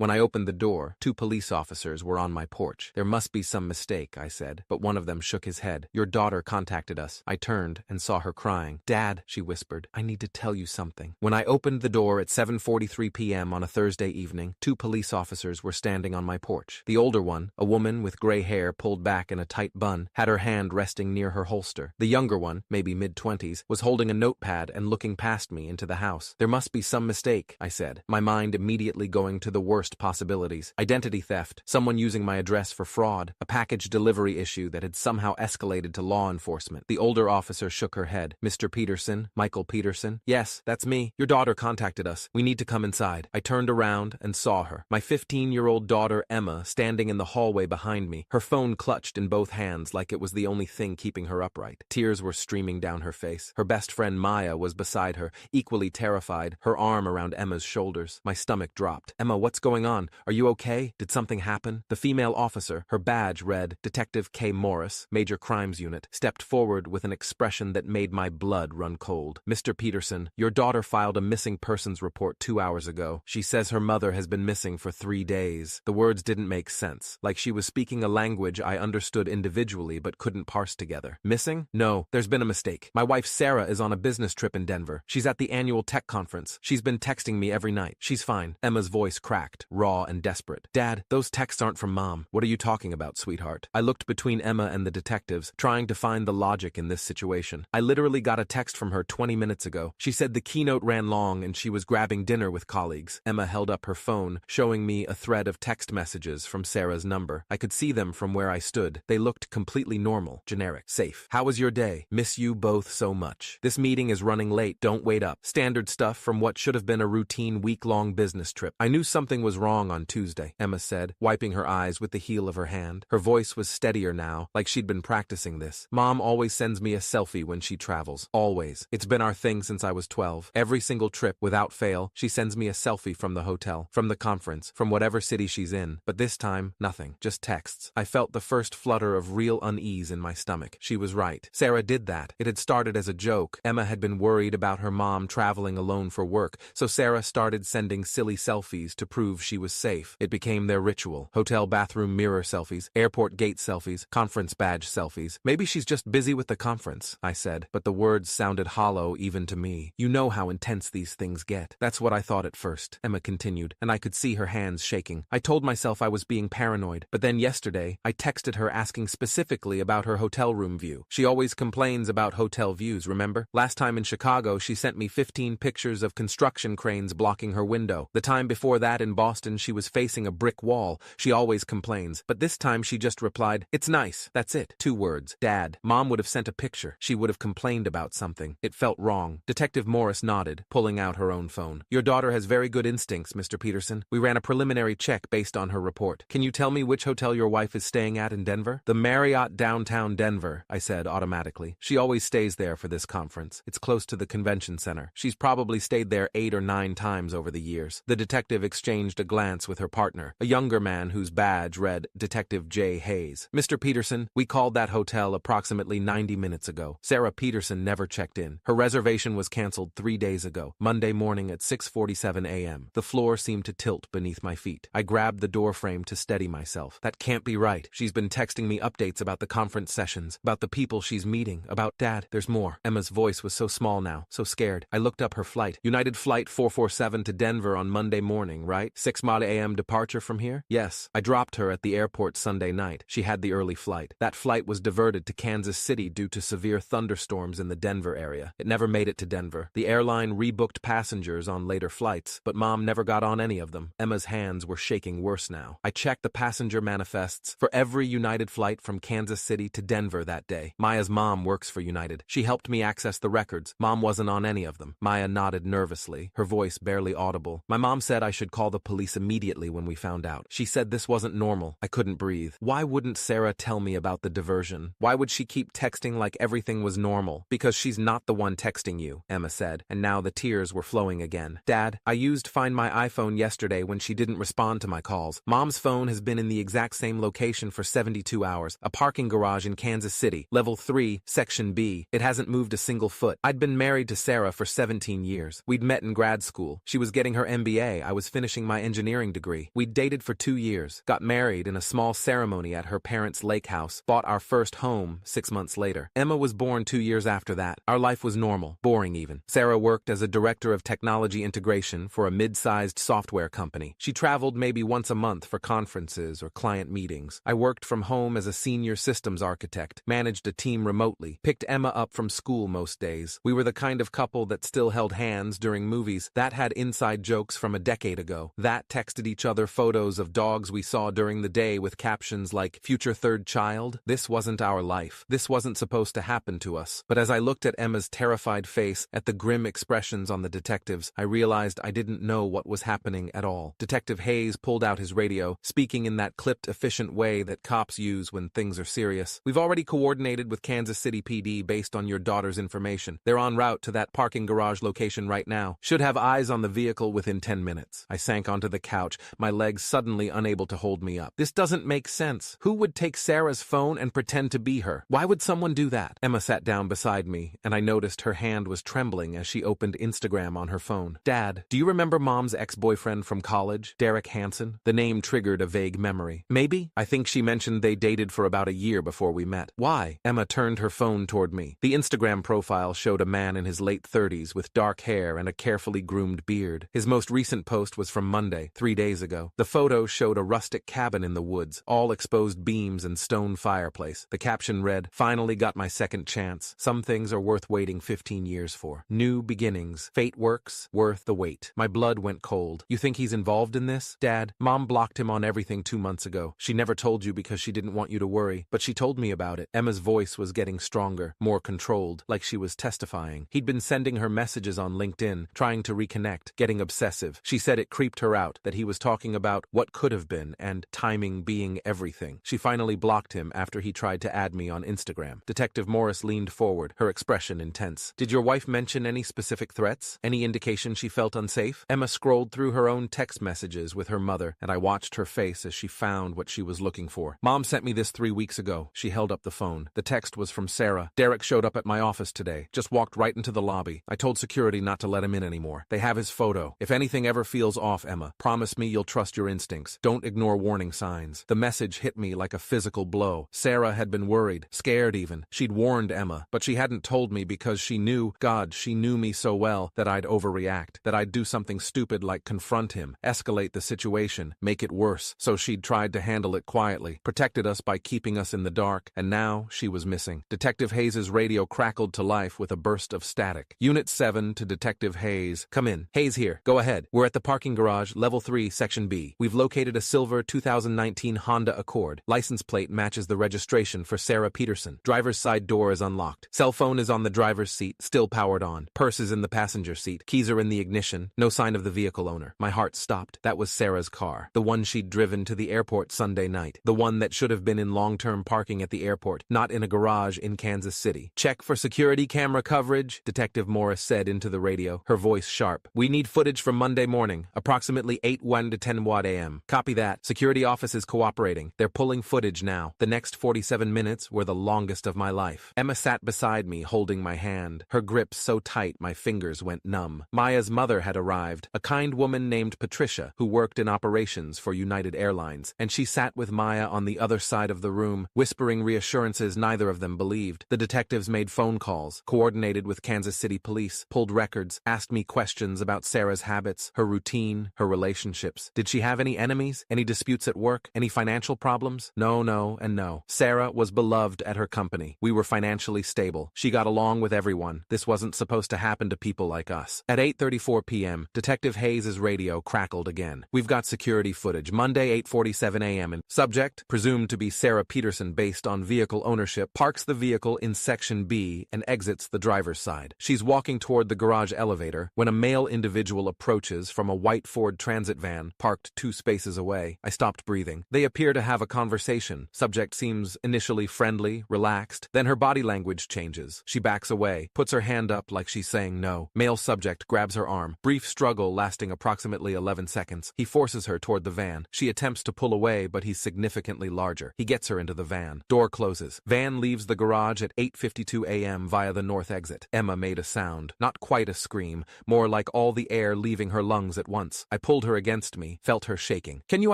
When I opened the door, 2 police officers were on my porch. There must be some mistake, I said, but one of them shook his head. Your daughter contacted us. I turned and saw her crying. Dad, she whispered, I need to tell you something. When I opened the door at 7:43 p.m. on a Thursday evening, 2 police officers were standing on my porch. The older one, a woman with gray hair pulled back in a tight bun, had her hand resting near her holster. The younger one, maybe mid-20s, was holding a notepad and looking past me into the house. There must be some mistake, I said, my mind immediately going to the worst possibilities. Identity theft, someone using my address for fraud, a package delivery issue that had somehow escalated to law enforcement. The older officer shook her head. Mr. Peterson, Michael Peterson? Yes, that's me. Your daughter contacted us. We need to come inside. I turned around and saw her. My 15-year-old daughter, Emma, standing in the hallway behind me, her phone clutched in both hands like it was the only thing keeping her upright. Tears were streaming down her face. Her best friend Maya was beside her, equally terrified, her arm around Emma's shoulders. My stomach dropped. Emma, what's going on? Are you okay? Did something happen? The female officer, her badge read Detective K. Morris, Major Crimes Unit, stepped forward with an expression that made my blood run cold. Mr. Peterson, your daughter filed a missing persons report 2 hours ago. She says her mother has been missing for 3 days. The words didn't make sense, like she was speaking a language I understood individually but couldn't parse together. Missing? No, there's been a mistake. My wife Sarah is on a business trip in Denver. She's at the annual tech conference. She's been texting me every night. She's fine. Emma's voice cracked, raw and desperate. Dad, those texts aren't from Mom. What are you talking about, sweetheart? I looked between Emma and the detectives, trying to find the logic in this situation. I literally got a text from her 20 minutes ago. She said the keynote ran long and she was grabbing dinner with colleagues. Emma held up her phone, showing me a thread of text messages from Sarah's number. I could see them from where I stood. They looked completely normal, generic, safe. How was your day? Miss you both so much. This meeting is running late. Don't wait up. Standard stuff from what should have been a routine week-long business trip. I knew something was wrong on Tuesday, Emma said, wiping her eyes with the heel of her hand. Her voice was steadier now, like she'd been practicing this. Mom always sends me a selfie when she travels. Always. It's been our thing since I was 12. Every single trip, without fail, she sends me a selfie from the hotel, from the conference, from whatever city she's in. But this time, nothing. Just texts. I felt the first flutter of real unease in my stomach. She was right. Sarah did that. It had started as a joke. Emma had been worried about her mom traveling alone for work, so Sarah started sending silly selfies to prove she was safe. It became their ritual. Hotel bathroom mirror selfies, airport gate selfies, conference badge selfies. Maybe she's just busy with the conference, I said, but the words sounded hollow even to me. You know how intense these things get. That's what I thought at first, Emma continued, and I could see her hands shaking. I told myself I was being paranoid, but then yesterday, I texted her asking specifically about her hotel room view. She always complains about hotel views, remember? Last time in Chicago, she sent me 15 pictures of construction cranes blocking her window. The time before that in Boston, she was facing a brick wall. She always complains, but this time she just replied, "It's nice." That's it. 2 words. Dad. Mom would have sent a picture. She would have complained about something. It felt wrong. Detective Morris nodded, pulling out her own phone. Your daughter has very good instincts, Mr. Peterson. We ran a preliminary check based on her report. Can you tell me which hotel your wife is staying at in Denver? The Marriott downtown Denver, I said automatically. She always stays there for this conference. It's close to the convention center. She's probably stayed there 8 or 9 times over the years. The detective exchanged a glance with her partner, a younger man whose badge read Detective J. Hayes. Mr. Peterson, we called that hotel approximately 90 minutes ago. Sarah Peterson never checked in. Her reservation was canceled 3 days ago, Monday morning at 6:47 a.m. The floor seemed to tilt beneath my feet. I grabbed the door frame to steady myself. That can't be right. She's been texting me updates about the conference sessions, about the people she's meeting, about Dad. There's more. Emma's voice was so small now, so scared. I looked up her flight. United Flight 447 to Denver on Monday morning, right? 6 a.m. departure from here? Yes. I dropped her at the airport Sunday night. She had the early flight. That flight was diverted to Kansas City due to severe thunderstorms in the Denver area. It never made it to Denver. The airline rebooked passengers on later flights, but Mom never got on any of them. Emma's hands were shaking worse now. I checked the passenger manifests for every United flight from Kansas City to Denver that day. Maya's mom works for United. She helped me access the records. Mom wasn't on any of them. Maya nodded nervously, her voice barely audible. My mom said I should call the police immediately when we found out. She said this wasn't normal. I couldn't breathe. Why wouldn't Sarah tell me about the diversion? Why would she keep texting like everything was normal? Because she's not the one texting you, Emma said, and now the tears were flowing again. Dad, I used Find My iPhone yesterday when she didn't respond to my calls. Mom's phone has been in the exact same location for 72 hours, a parking garage in Kansas City, level 3, section B. It hasn't moved a single foot. I'd been married to Sarah for 17 years. We'd met in grad school. She was getting her MBA. I was finishing my engineering degree. We'd dated for 2 years, got married in a small ceremony at her parents' lake house, bought our first home 6 months later. Emma was born 2 years after that. Our life was normal, boring even. Sarah worked as a director of technology integration for a mid-sized software company. She traveled maybe once a month for conferences or client meetings. I worked from home as a senior systems architect, managed a team remotely, picked Emma up from school most days. We were the kind of couple that still held hands during movies. That had inside jokes from a decade ago. That texted each other photos of dogs we saw during the day with captions like, "Future third child." This wasn't our life. This wasn't supposed to happen to us. But as I looked at Emma's terrified face, at the grim expressions on the detectives, I realized I didn't know what was happening at all. Detective Hayes pulled out his radio, speaking in that clipped, efficient way that cops use when things are serious. "We've already coordinated with Kansas City PD based on your daughter's information. They're en route to that parking garage location right now. Should have eyes on the vehicle within 10 minutes. I sank onto the couch, my legs suddenly unable to hold me up. This doesn't make sense. Who would take Sarah's phone and pretend to be her? Why would someone do that? Emma sat down beside me, and I noticed her hand was trembling as she opened Instagram on her phone. Dad, do you remember Mom's ex-boyfriend from college, Derek Hansen? The name triggered a vague memory. Maybe? I think she mentioned they dated for about a year before we met. Why? Emma turned her phone toward me. The Instagram profile showed a man in his late 30s with dark hair and a carefully groomed beard. His most recent post was from Monday, 3 days ago. The photo showed a rustic cabin in the woods, all exposed beams and stone fireplace. The caption read, "Finally got my second chance. Some things are worth waiting 15 years for. New beginnings. Fate works, worth the wait." My blood went cold. You think he's involved in this? Dad, Mom blocked him on everything 2 months ago. She never told you because she didn't want you to worry, but she told me about it. Emma's voice was getting stronger, more controlled, like she was testifying. He'd been sending her messages on LinkedIn, trying to reconnect, getting obsessive. She said it creeped her out, that he was talking about what could have been and timing being everything. She finally blocked him after he tried to add me on Instagram. Detective Morris leaned forward, her expression intense. Did your wife mention any specific threats? Any indication she felt unsafe? Emma scrolled through her own text messages with her mother, and I watched her face as she found what she was looking for. Mom sent me this 3 weeks ago. She held up the phone. The text was from Sarah. Derek showed up at my office today. Just walked right into the lobby. I told security not to let him in anymore. They have his photo. If anything ever feels off, Emma, promise me you'll trust your instincts. Don't ignore warning signs. The message hit me like a physical blow. Sarah had been worried, scared even. She'd warned Emma, but she hadn't told me because she knew, God, she knew me so well, that I'd overreact, that I'd do something stupid like confront him, escalate the situation, make it worse. So she'd tried to handle it quietly, protected us by keeping us in the dark, and now she was missing. Detective Hayes' radio crackled to life with a burst of static. Unit 7 to Detective Hayes. Come in. Hayes here. Go ahead. We're at the parking garage, level 3, section B. We've located a silver 2019 Honda Accord. License plate matches the registration for Sarah Peterson. Driver's side door is unlocked. Cell phone is on the driver's seat, still powered on. Purse is in the passenger seat. Keys are in the ignition. No sign of the vehicle owner. My heart stopped. That was Sarah's car. The one she'd driven to the airport Sunday night. The one that should have been in long-term parking at the airport, not in a garage in Kansas City. Check for security camera coverage, Detective Morris said into the radio, her voice sharp. We need footage from Monday morning, approximately 8:01 to 10:00 a.m. Copy that. Security office is cooperating. They're pulling footage now. The next 47 minutes were the longest of my life. Emma sat beside me, holding my hand, her grip so tight my fingers went numb. Maya's mother had arrived, a kind woman named Patricia, who worked in operations for United Airlines, and she sat with Maya on the other side of the room, whispering reassurances neither of them believed. The detectives made phone calls, coordinated with Kansas City police, pulled records, asked me questions about Sarah's habits, her routine, her relationships. Did she have any enemies? Any disputes at work? Any financial problems? No, and no. Sarah was beloved at her company. We were financially stable. She got along with everyone. This wasn't supposed to happen to people like us. At 8:34 p.m., Detective Hayes' radio crackled again. We've got security footage. Monday, 8:47 a.m. and subject, presumed to be Sarah Peterson based on vehicle ownership, parks the vehicle in section B and exits the driver's side. She's walking toward the garage elevator when a male individual approaches from a white Ford Transit van parked 2 spaces away. I stopped breathing. They appear to have a conversation. Subject seems initially friendly, relaxed, then her body language changes. She backs away, puts her hand up like she's saying no. Male subject grabs her arm. Brief struggle lasting approximately 11 seconds. He forces her toward the van. She attempts to pull away, but he's significantly larger. He gets her into the van. Door closes. Van leaves the garage at 8:52 a.m. via the north exit. Emma made a sound. Not quite a scream, more like all the air leaving her lungs at once. I pulled pulled her against me, felt her shaking. "Can you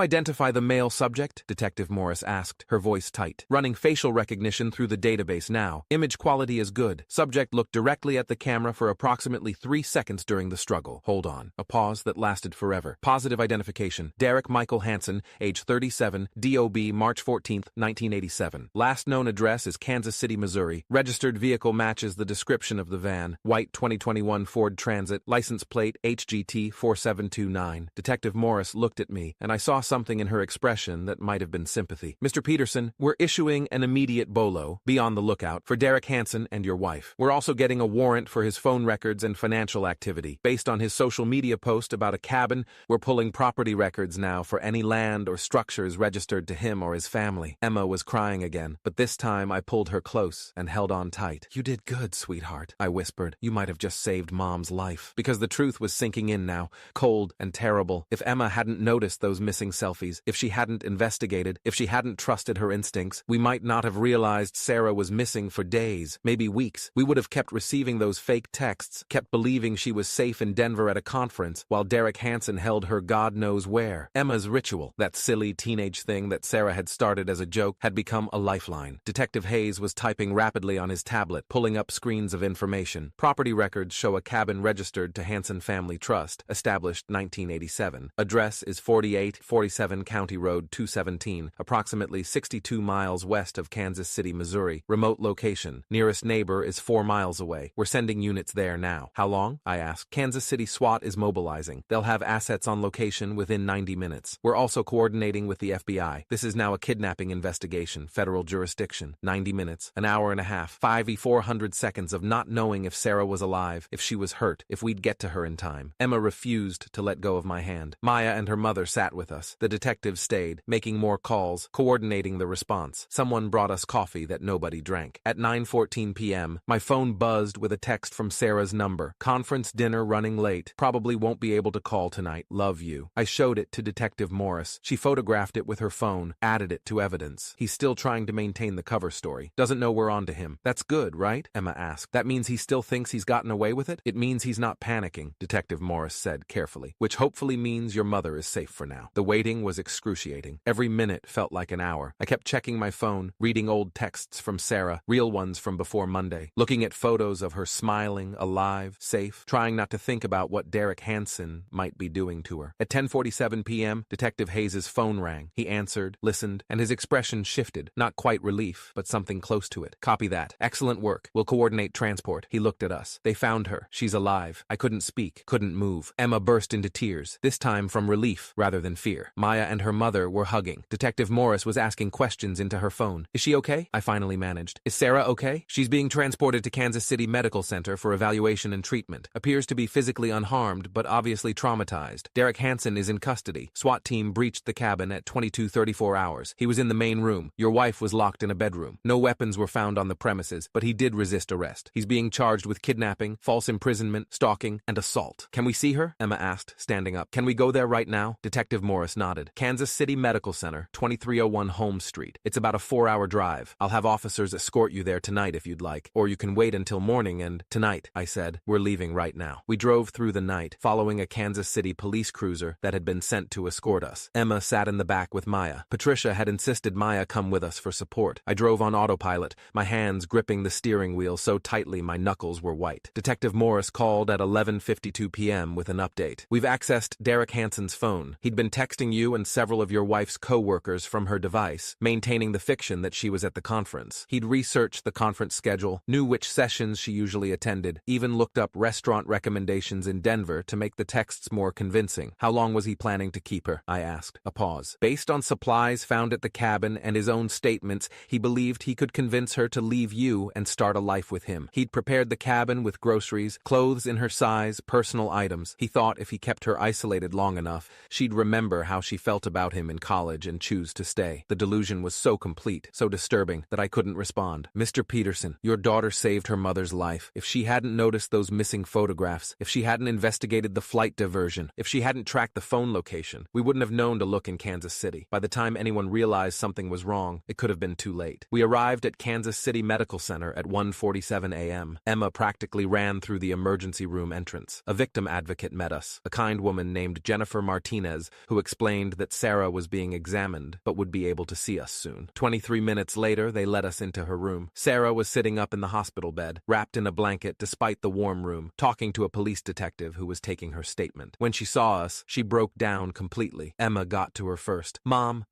identify the male subject?" Detective Morris asked, her voice tight. "Running facial recognition through the database now. Image quality is good." Subject looked directly at the camera for approximately 3 seconds during the struggle. Hold on. A pause that lasted forever. Positive identification. Derek Michael Hansen, age 37, DOB, March 14, 1987. Last known address is Kansas City, Missouri. Registered vehicle matches the description of the van. White 2021 Ford Transit, license plate HGT 4729. Detective Morris looked at me, and I saw something in her expression that might have been sympathy. "Mr. Peterson, we're issuing an immediate BOLO. Be on the lookout for Derek Hansen and your wife. We're also getting a warrant for his phone records and financial activity. Based on his social media post about a cabin, we're pulling property records now for any land or structures registered to him or his family." Emma was crying again, but this time I pulled her close and held on tight. "You did good, sweetheart," I whispered. "You might have just saved Mom's life." Because the truth was sinking in now, cold and terrible. If Emma hadn't noticed those missing selfies, if she hadn't investigated, if she hadn't trusted her instincts, we might not have realized Sarah was missing for days, maybe weeks. We would have kept receiving those fake texts, kept believing she was safe in Denver at a conference, while Derek Hansen held her God knows where. Emma's ritual, that silly teenage thing that Sarah had started as a joke, had become a lifeline. Detective Hayes was typing rapidly on his tablet, pulling up screens of information. Property records show a cabin registered to Hansen Family Trust, established 1987. Address is 4847 County Road 217, approximately 62 miles west of Kansas City, Missouri. Remote location. Nearest neighbor is 4 miles away. We're sending units there now. How long? I asked. Kansas City SWAT is mobilizing. They'll have assets on location within 90 minutes. We're also coordinating with the FBI. This is now a kidnapping investigation, federal jurisdiction. 90 minutes, an hour and a half, 400 seconds of not knowing if Sarah was alive, if she was hurt, if we'd get to her in time. Emma refused to let go of my hand. Maya and her mother sat with us. The detectives stayed, making more calls, coordinating the response. Someone brought us coffee that nobody drank. At 9:14 p.m., my phone buzzed with a text from Sarah's number. "Conference dinner running late. Probably won't be able to call tonight. Love you." I showed it to Detective Morris. She photographed it with her phone, added it to evidence. "He's still trying to maintain the cover story. Doesn't know we're on to him." "That's good, right?" Emma asked. "That means he still thinks he's gotten away with it?" "It means he's not panicking," Detective Morris said carefully, "which hopefully means your mother is safe for now." The waiting was excruciating. Every minute felt like an hour. I kept checking my phone, reading old texts from Sarah, real ones from before Monday, looking at photos of her smiling, alive, safe, trying not to think about what Derek Hansen might be doing to her. At 10:47 p.m., Detective Hayes' phone rang. He answered, listened, and his expression shifted. Not quite relief, but something close to it. "Copy that. Excellent work. We'll coordinate transport." He looked at us. "They found her. She's alive." I couldn't speak, couldn't move. Emma burst into tears, this time from relief rather than fear. Maya and her mother were hugging. Detective Morris was asking questions into her phone. "Is she okay?" I finally managed. "Is Sarah okay?" "She's being transported to Kansas City Medical Center for evaluation and treatment. Appears to be physically unharmed, but obviously traumatized. Derek Hansen is in custody. SWAT team breached the cabin at 22:34 hours. He was in the main room. Your wife was locked in a bedroom. No weapons were found on the premises, but he did resist arrest. He's being charged with kidnapping, false imprisonment, stalking, and assault." "Can we see her?" Emma asked, standing up. "Can we go there right now?" Detective Morris nodded. "Kansas City Medical Center, 2301 Holmes Street. It's about a 4-hour drive. I'll have officers escort you there tonight if you'd like, or you can wait until morning and—" "Tonight," I said. "We're leaving right now." We drove through the night, following a Kansas City police cruiser that had been sent to escort us. Emma sat in the back with Maya. Patricia had insisted Maya come with us for support. I drove on autopilot, my hands gripping the steering wheel so tightly my knuckles were white. Detective Morris called at 11:52 p.m. with an update. "We've accessed Derek Hansen's phone. He'd been texting you and several of your wife's co-workers from her device, maintaining the fiction that she was at the conference. He'd researched the conference schedule, knew which sessions she usually attended, even looked up restaurant recommendations in Denver to make the texts more convincing." "How long was he planning to keep her?" I asked. A pause. "Based on supplies found at the cabin and his own statements, he believed he could convince her to leave you and start a life with him. He'd prepared the cabin with groceries, clothes in her size, personal items. He thought if he kept her isolated long enough, she'd remember how she felt about him in college and choose to stay." The delusion was so complete, so disturbing, that I couldn't respond. "Mr. Peterson, your daughter saved her mother's life. If she hadn't noticed those missing photographs, if she hadn't investigated the flight diversion, if she hadn't tracked the phone location, we wouldn't have known to look in Kansas City. By the time anyone realized something was wrong, it could have been too late." We arrived at Kansas City Medical Center at 1:47 a.m. Emma practically ran through the emergency room entrance. A victim advocate met us, a kind woman woman named Jennifer Martinez who explained that Sarah was being examined but would be able to see us soon. 23 minutes later, they let us into her room. Sarah was sitting up in the hospital bed, wrapped in a blanket despite the warm room, talking to a police detective who was taking her statement. When she saw us, she broke down completely. Emma got to her first. Mom,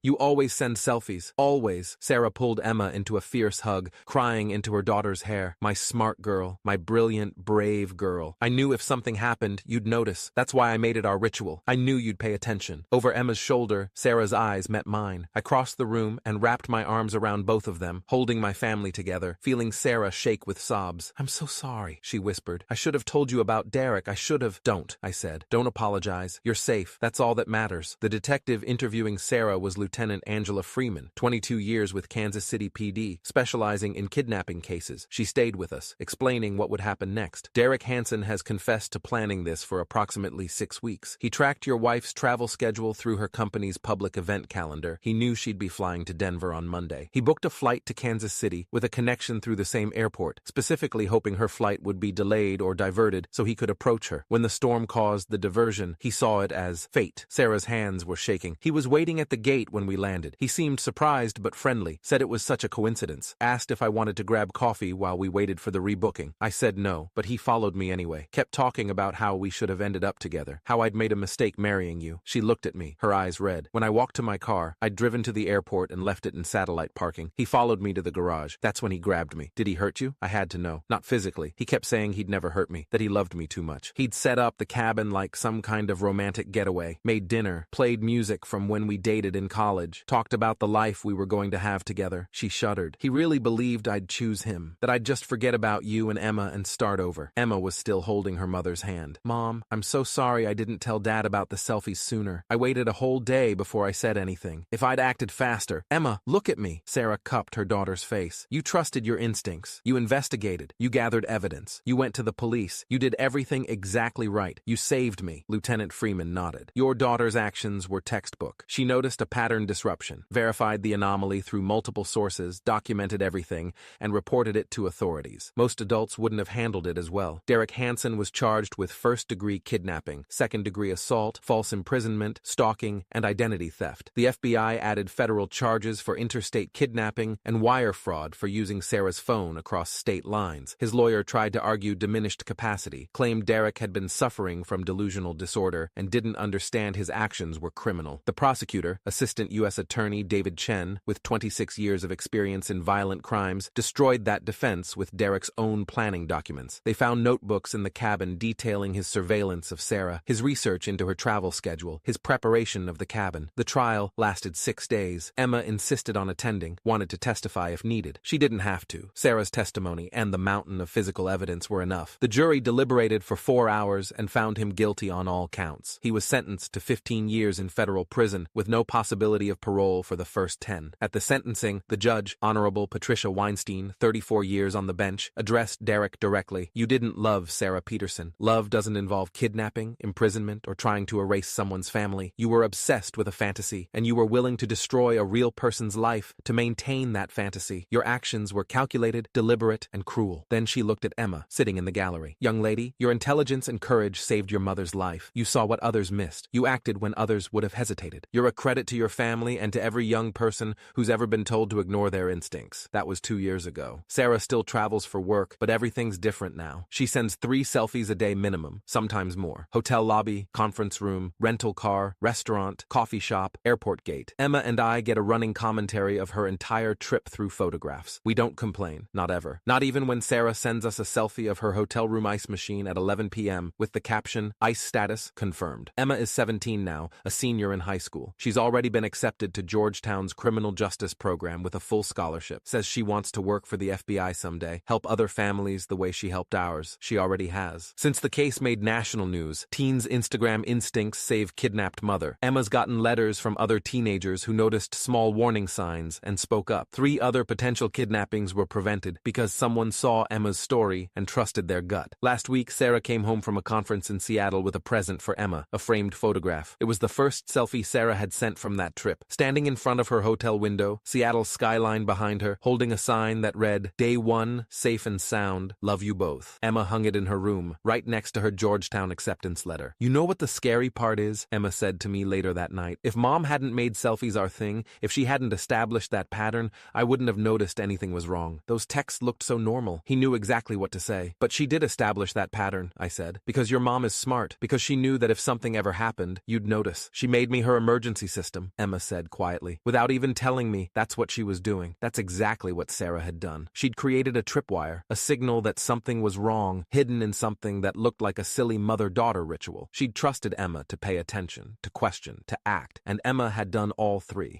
you always send selfies. Always. Sarah pulled Emma into a fierce hug, crying into her daughter's hair. My smart girl. My brilliant, brave girl. I knew if something happened, you'd notice. That's why I made it our ritual. I knew you'd pay attention. Over Emma's shoulder, Sarah's eyes met mine. I crossed the room and wrapped my arms around both of them, holding my family together, feeling Sarah shake with sobs. I'm so sorry, she whispered. I should have told you about Derek. I should have. Don't, I said. Don't apologize. You're safe. That's all that matters. The detective interviewing Sarah was Lieutenant Angela Freeman, 22 years with Kansas City PD, specializing in kidnapping cases. She stayed with us, explaining what would happen next. Derek Hansen has confessed to planning this for approximately 6 weeks. He tracked your wife's travel schedule through her company's public event calendar. He knew she'd be flying to Denver on Monday. He booked a flight to Kansas City with a connection through the same airport, specifically hoping her flight would be delayed or diverted so he could approach her. When the storm caused the diversion, he saw it as fate. Sarah's hands were shaking. He was waiting at the gate when we landed. He seemed surprised but friendly, said it was such a coincidence, asked if I wanted to grab coffee while we waited for the rebooking. I said no, but he followed me anyway, kept talking about how we should have ended up together, how I'd made a mistake marrying you. She looked at me, her eyes red. When I walked to my car, I'd driven to the airport and left it in satellite parking. He followed me to the garage. That's when he grabbed me. Did he hurt you? I had to know. Not physically. He kept saying he'd never hurt me, that he loved me too much. He'd set up the cabin like some kind of romantic getaway, made dinner, played music from when we dated in college, talked about the life we were going to have together. She shuddered. He really believed I'd choose him, that I'd just forget about you and Emma and start over. Emma was still holding her mother's hand. Mom, I'm so sorry I didn't tell Dad about the selfies sooner. I waited a whole day before I said anything. If I'd acted faster. Emma, look at me. Sarah cupped her daughter's face. You trusted your instincts. You investigated. You gathered evidence. You went to the police. You did everything exactly right. You saved me. Lieutenant Freeman nodded. Your daughter's actions were textbook. She noticed a pattern disruption, verified the anomaly through multiple sources, documented everything, and reported it to authorities. Most adults wouldn't have handled it as well. Derek Hansen was charged with first-degree kidnapping, second-degree assault, false imprisonment, stalking, and identity theft. The FBI added federal charges for interstate kidnapping and wire fraud for using Sarah's phone across state lines. His lawyer tried to argue diminished capacity, claimed Derek had been suffering from delusional disorder and didn't understand his actions were criminal. The prosecutor, Assistant U.S. Attorney David Chen, with 26 years of experience in violent crimes, destroyed that defense with Derek's own planning documents. They found notebooks in the cabin detailing his surveillance of Sarah, his research into her travel schedule, his preparation of the cabin. The trial lasted 6 days. Emma insisted on attending, wanted to testify if needed. She didn't have to. Sarah's testimony and the mountain of physical evidence were enough. The jury deliberated for 4 hours and found him guilty on all counts. He was sentenced to 15 years in federal prison with no possibility of parole for the first 10. At the sentencing, the judge, Honorable Patricia Weinstein, 34 years on the bench, addressed Derek directly. You didn't love Sarah Peterson. Love doesn't involve kidnapping, imprisonment, or trying to erase someone's family. You were obsessed with a fantasy, and you were willing to destroy a real person's life to maintain that fantasy. Your actions were calculated, deliberate, and cruel. Then she looked at Emma, sitting in the gallery. Young lady, your intelligence and courage saved your mother's life. You saw what others missed. You acted when others would have hesitated. You're a credit to your family and to every young person who's ever been told to ignore their instincts. That was 2 years ago. Sarah still travels for work, but everything's different now. She sends 3 selfies a day minimum, sometimes more. Hotel lobby, conference room, rental car, restaurant, coffee shop, airport gate. Emma and I get a running commentary of her entire trip through photographs. We don't complain, not ever. Not even when Sarah sends us a selfie of her hotel room ice machine at 11 p.m. with the caption, ice status confirmed. Emma is 17 now, a senior in high school. She's already been accepted to Georgetown's criminal justice program with a full scholarship. Says she wants to work for the FBI someday, help other families the way she helped ours. She already has. Since the case made national news, teens' Instagram instincts save kidnapped mother. Emma's gotten letters from other teenagers who noticed small warning signs and spoke up. 3 other potential kidnappings were prevented because someone saw Emma's story and trusted their gut. Last week, Sarah came home from a conference in Seattle with a present for Emma, a framed photograph. It was the first selfie Sarah had sent from that trip. Standing in front of her hotel window, Seattle's skyline behind her, holding a sign that read, Day 1, safe and sound, love you both. Emma hung it in her room, right next to her Georgetown acceptance letter. better. You know what the scary part is? Emma said to me later that night. If Mom hadn't made selfies our thing, if she hadn't established that pattern, I wouldn't have noticed anything was wrong. Those texts looked so normal. He knew exactly what to say. But she did establish that pattern, I said. Because your mom is smart. Because she knew that if something ever happened, you'd notice. She made me her emergency system, Emma said quietly. Without even telling me, that's what she was doing. That's exactly what Sarah had done. She'd created a tripwire, a signal that something was wrong, hidden in something that looked like a silly mother-daughter ritual. She'd trusted Emma to pay attention, to question, to act, and Emma had done all three.